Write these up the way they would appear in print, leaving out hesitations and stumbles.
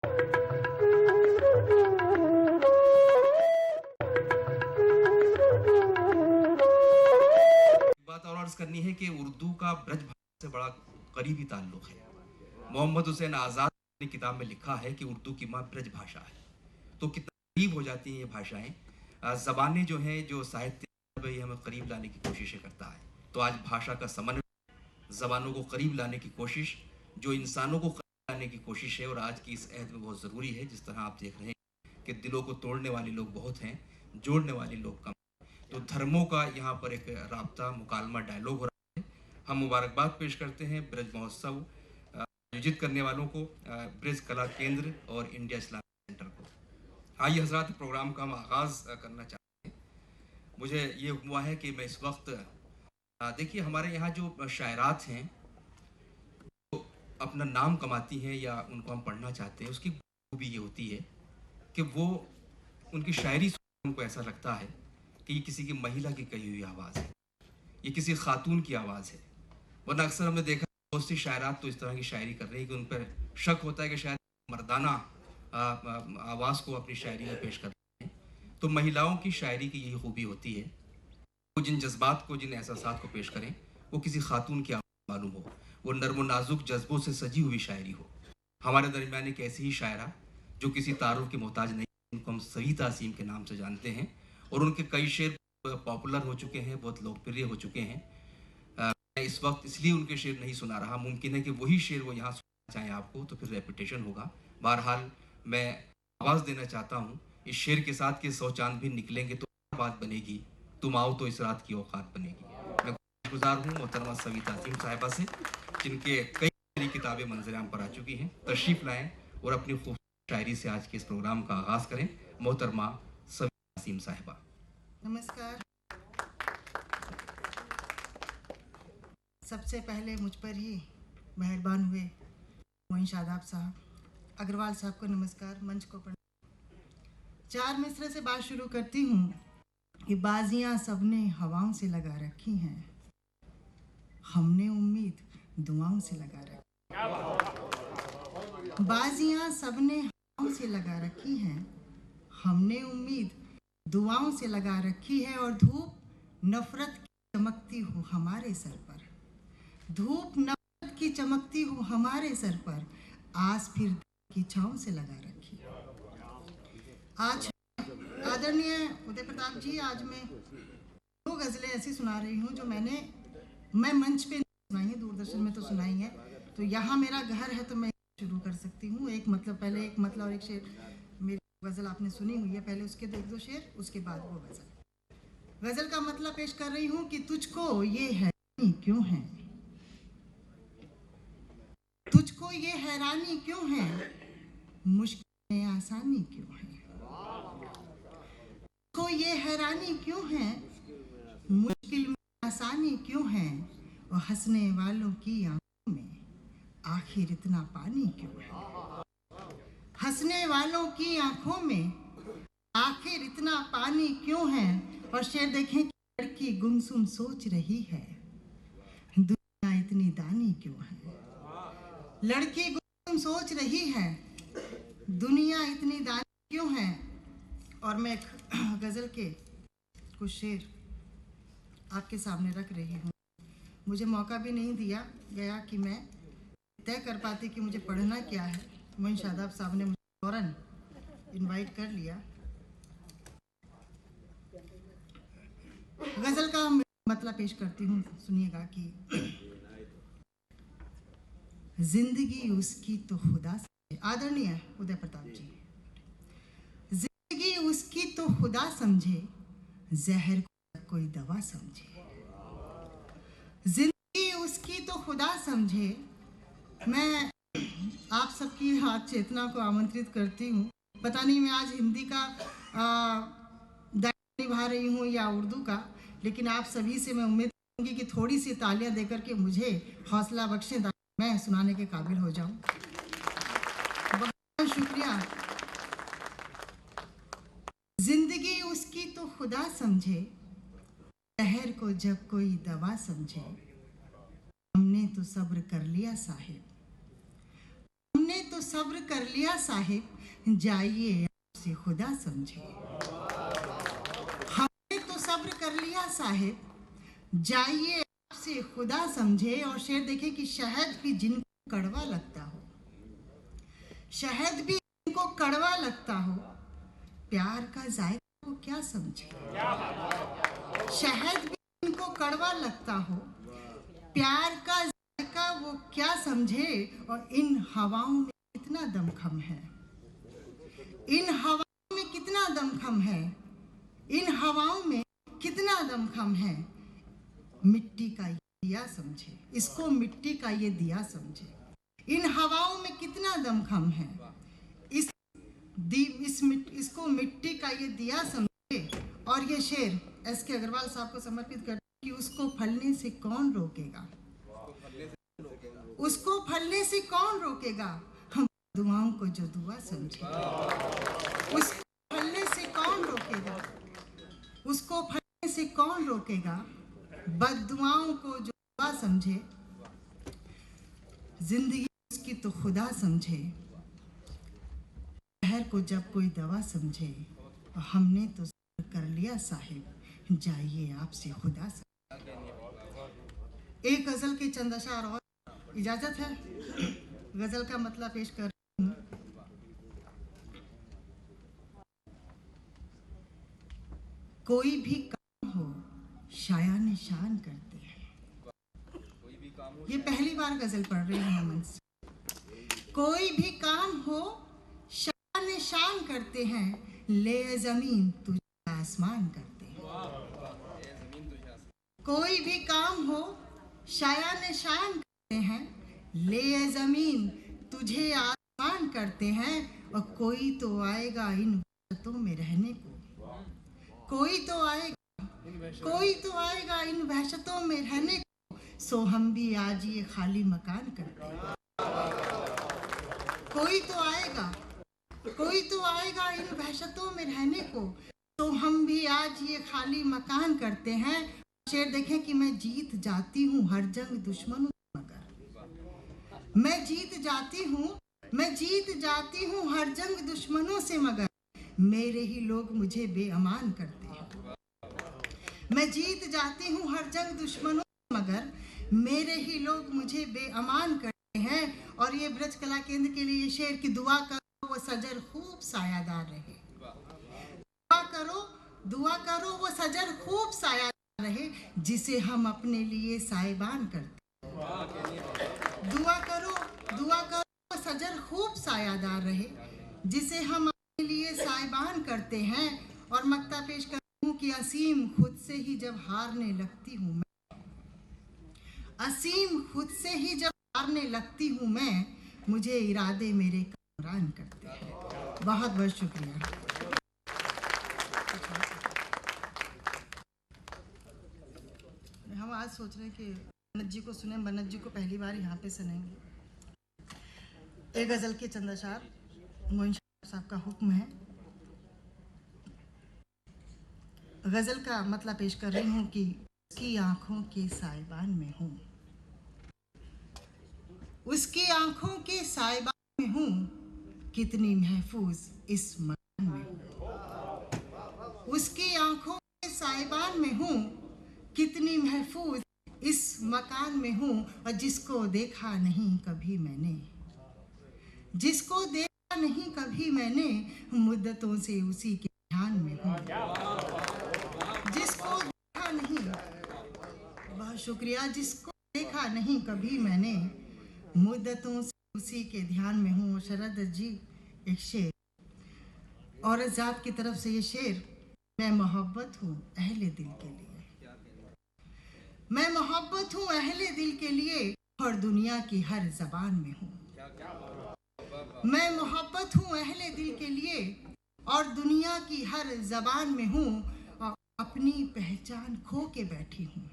बात और अर्ज करनी है कि उर्दू का ब्रज भाषा से बड़ा करीबी ताल्लुक है। मोहम्मद हुसैन आज़ाद ने किताब में लिखा है कि उर्दू की माँ ब्रज भाषा है। तो कितना करीब हो जाती हैं ये भाषाएं। ज़बानें जो हैं, जो साहित्य हमें करीब लाने की कोशिशें करता है। तो आज भाषा का समन्वय, ज़बानों को करीब लाने की कोशिश, जो इंसानों को करीब लाने की कोशिश है, और आज की इस अहद में बहुत ज़रूरी है। जिस तरह आप देख रहे हैं कि दिलों को तोड़ने वाले लोग बहुत हैं, जोड़ने वाले लोग कम। तो धर्मों का यहाँ पर एक राब्ता, मुकालमा, डायलॉग हो रहा है। हम मुबारकबाद पेश करते हैं ब्रज महोत्सव आयोजित करने वालों को, ब्रज कला केंद्र और इंडिया इस्लामिक सेंटर को। आइए हजरात, प्रोग्राम का हम आगाज़ करना चाहते हैं। मुझे ये हुआ है कि मैं इस वक्त, देखिए हमारे यहाँ जो शायरात हैं तो अपना नाम कमाती हैं या उनको हम पढ़ना चाहते हैं, उसकी खूबी ये होती है कि वो उनकी शायरी सुन उनको ऐसा लगता है कि ये किसी की महिला की कही हुई आवाज़ है, ये किसी खातून की आवाज़ है। वरना अक्सर हमने देखा बहुत सी शायरात तो इस तरह की शायरी कर रही है कि उन पर शक होता है कि शायद मर्दाना आवाज़ को अपनी शायरी में पेश कर रहे हैं। तो महिलाओं की शायरी की यही खूबी होती है, वो जिन जज्बात को, जिन एहसासात को पेश करें, वो किसी खातून की आवाज़ मालूम हो, वो नर्म नाजुक जज्बों से सजी हुई शायरी हो। हमारे दरमियान एक ऐसी ही शायरा जो किसी तारुफ की मोहताज नहीं, उनको हम सविता असीम के नाम से जानते हैं, और उनके कई शेर पॉपुलर हो चुके हैं, बहुत लोकप्रिय हो चुके हैं। मैं इस वक्त इसलिए उनके शेर नहीं सुना रहा, मुमकिन है कि वही शेर वो यहाँ सुना चाहें आपको, तो फिर रेपुटेशन होगा। बहरहाल मैं आवाज़ देना चाहता हूँ इस शेर के साथ कि 100 चांद भी निकलेंगे तो बात बनेगी, तुम आओ तो इस रात की औकात बनेगी। मैं गुजार हूँ मोहतरमा सविता असीम साहिबा से, जिनके कई किताबें मंजर-ए-आम पर आ चुकी हैं। तशरीफ़ लाएँ और अपनी खूबसूरत शायरी से आज के इस प्रोग्राम का आगाज़ करें। मोहतरमा सविता असीम साहिबा। नमस्कार। सबसे पहले मुझ पर ही मेहरबान हुए मोइन शादाब साहब, अग्रवाल साहब को नमस्कार, मंच को प्रणाम। 4 मिसरे से बात शुरू करती हूँ कि बाजियाँ सबने हवाओं से लगा रखी हैं, हमने उम्मीद दुआओं से लगा रखी। बाजियाँ सबने हवाओं से लगा रखी हैं, हमने उम्मीद दुआओं से लगा रखी है, और धूप नफरत की चमकती हो हमारे सर पर, धूप नफरत की चमकती हो हमारे सर पर, आस फिर की छाँव से लगा रखी। आज आदरणीय उदय प्रताप जी, आज मैं 2 गज़लें ऐसी सुना रही हूँ जो मैं मंच पे नहीं सुनाई है, दूरदर्शन में तो सुनाई है। तो यहाँ मेरा घर है तो मैं शुरू कर सकती हूँ। एक मतलब पहले एक मतलब और एक शेर, मेरी गज़ल आपने सुनी हुई है, पहले उसके 1-2 शेर, उसके बाद वो गज़ल। गज़ल का मतलब पेश कर रही हूँ कि तुझको ये हैरानी क्यों है, तुझको ये हैरानी क्यों है, मुश्किल में आसानी क्यों है, तुझको ये हैरानी क्यों है, मुश्किल में आसानी क्यों है, और हंसने वालों की आंखों में आखिर इतना पानी क्यों है, हंसने वालों की आंखों में आखिर इतना पानी क्यों है। और शेर देखें कि लड़की गुमसुम सोच रही है, दुनिया इतनी दानी क्यों है, लड़की गुमसुम सोच रही है, दुनिया इतनी दानी क्यों है। और मैं एक गज़ल के कुछ शेर आपके सामने रख रही हूँ। मुझे मौका भी नहीं दिया गया कि मैं तय कर पाती कि मुझे पढ़ना क्या है। मोइन शादाब साहब ने मुझे फ़ौरन इनवाइट कर लिया। गज़ल का मतलब पेश करती हूँ, सुनिएगा कि जिंदगी उसकी तो खुदा समझे, आदरणीय उदय प्रताप जी, जिंदगी उसकी तो खुदा समझे, जहर को कोई दवा समझे, जिंदगी उसकी तो खुदा समझे। मैं आप सबकी हाथ चेतना को आमंत्रित करती हूँ। पता नहीं मैं आज हिंदी का दायित्व निभा रही हूँ या उर्दू का, लेकिन आप सभी से मैं उम्मीद करूँगी कि थोड़ी सी तालियां देकर के मुझे हौसला बख्शें, मैं सुनाने के काबिल हो जाऊं। बहुत शुक्रिया। जिंदगी उसकी तो खुदा समझे, जहर को जब कोई दवा समझे, हमने तो सब्र कर लिया साहिब, हमने तो सब्र कर लिया साहिब, जाइए आपसे खुदा समझे। हमने तो सब्र कर लिया साहिब, जाइए आपसे खुदा समझे। और शेर देखे कि शहद भी जिनको कड़वा लगता हो, शहद भी जिनको कड़वा लगता हो, प्यार का जायका वो क्या समझे। शहद भी जिनको कड़वा लगता हो, प्यार का जायका वो क्या समझे। और इन हवाओं में कितना दमखम है, इन हवाओं में कितना दमखम है, इन हवाओं में कितना दमखम है। मिट्टी का ये दिया समझे, इसको मिट्टी का ये दिया समझे। इन हवाओं में कितना दमखम है, इसको मिट्टी का ये दिया समझे। और ये शेर एस.के. अग्रवाल साहब को समर्पित करते हैं कि उसको फलने से कौन रोकेगा, उसको फलने से कौन रोकेगा, हम दुआओं को जो दुआ समझे। उसको फलने से कौन रोकेगा, उसको फलने से कौन रोकेगा, बद्दुआओं को जो दुआ समझे। जिंदगी उसकी तो खुदा समझे, शहर को जब कोई दवा समझे। और हमने तो सब्र कर लिया साहिब, जाइए आपसे खुदा समझे। एक गजल के चंद अशार और इजाजत है, गजल का मतलब पेश कर रही हूँ। कोई भी काम हो शायान शान करते हैं। ये पहली बार गजल पढ़ रही हूँ मन से। कोई भी काम हो शायान शान करते हैं, ले जमीन तुझे आसमान करते हैं। कोई भी काम हो शायान शान करते हैं, ले जमीन तुझे आसमान करते हैं। और कोई तो आएगा इन वहशतों में रहने को, कोई तो आएगा, कोई तो आएगा इन वहशतों में रहने को। सो हम भी आज ये खाली मकान करते हैं। कोई तो आएगा, कोई तो आएगा इन वहशतों में रहने को। तो हम भी आज ये खाली मकान करते हैं। शेर देखें कि मैं जीत जाती हूँ हर जंग दुश्मनों से मगर, मैं जीत जाती हूँ, मैं जीत जाती हूँ हर जंग दुश्मनों से मगर, मेरे ही लोग मुझे बेअमान करते हैं। मैं जीत जाती हूँ हर जंग दुश्मनों से मगर, मेरे ही लोग मुझे बेअमान करते हैं। और ये ब्रज कला केंद्र के लिए शेर की दुआ करो वो सजर खूब सायादार रहे। दुआ करो, दुआ करो वो सजर खूब सायादार रहे, जिसे हम अपने लिए साहिबान करते हैं। दुआ करो, दुआ करो वो सजर खूब सायादार रहे, जिसे हम अपने लिए साहिबान करते हैं। और मक्ता पेश करती हूँ कि असीम खुद से ही जब हारने लगती हूँ मैं, असीम खुद से ही जब हारने लगती हूँ मैं, मुझे इरादे मेरे कामरान करते हैं। बहुत बहुत शुक्रिया। हम आज सोच रहे हैं कि बनत जी को सुने, बनत जी को पहली बार यहाँ पे सुनेंगे। एक गजल के चंद अशार मोइन साहब का हुक्म है। गजल का मतलब पेश कर रही हूँ कि उसकी आंखों के साइबान में हूँ, उसकी आंखों के साइबान में हूँ, कितनी महफूज इस मकान में हूँ। उसकी आंखों के साइबान में हूँ, कितनी महफूज इस मकान में हूँ। और जिसको देखा नहीं कभी मैंने, जिसको देखा नहीं कभी मैंने, मुद्दतों से उसी के ध्यान में हूँ। जिसको देखा नहीं, बहुत शुक्रिया, जिसको देखा नहीं कभी मैंने, मुद्दतों से उसी के ध्यान में हूँ। शरद जी एक शेर, औरत जात की तरफ से ये शेर, मैं मोहब्बत हूँ अहले दिल के लिए, मैं मोहब्बत हूँ अहले दिल के लिए, और दुनिया की हर जबान में हूँ। मैं मोहब्बत हूँ अहले दिल के लिए और दुनिया की हर जबान में हूँ। और अपनी पहचान खो के बैठी हूँ,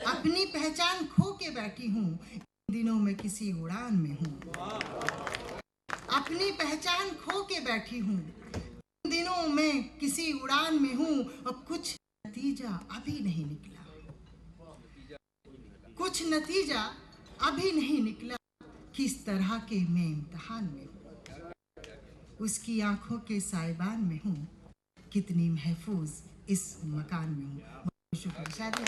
अपनी पहचान खो के बैठी हूँ। इन दिनों में किसी उड़ान में हूँ, अपनी पहचान खो के बैठी हूँ। इन दिनों में किसी उड़ान में हूँ। और कुछ नतीजा अभी नहीं निकला, कुछ नतीजा अभी नहीं निकला, किस तरह के मैं इम्तिहान में हूँ, उसकी आंखों के साइबान में हूँ, कितनी महफूज इस मकान में हूँ। शुक्रिया। शादी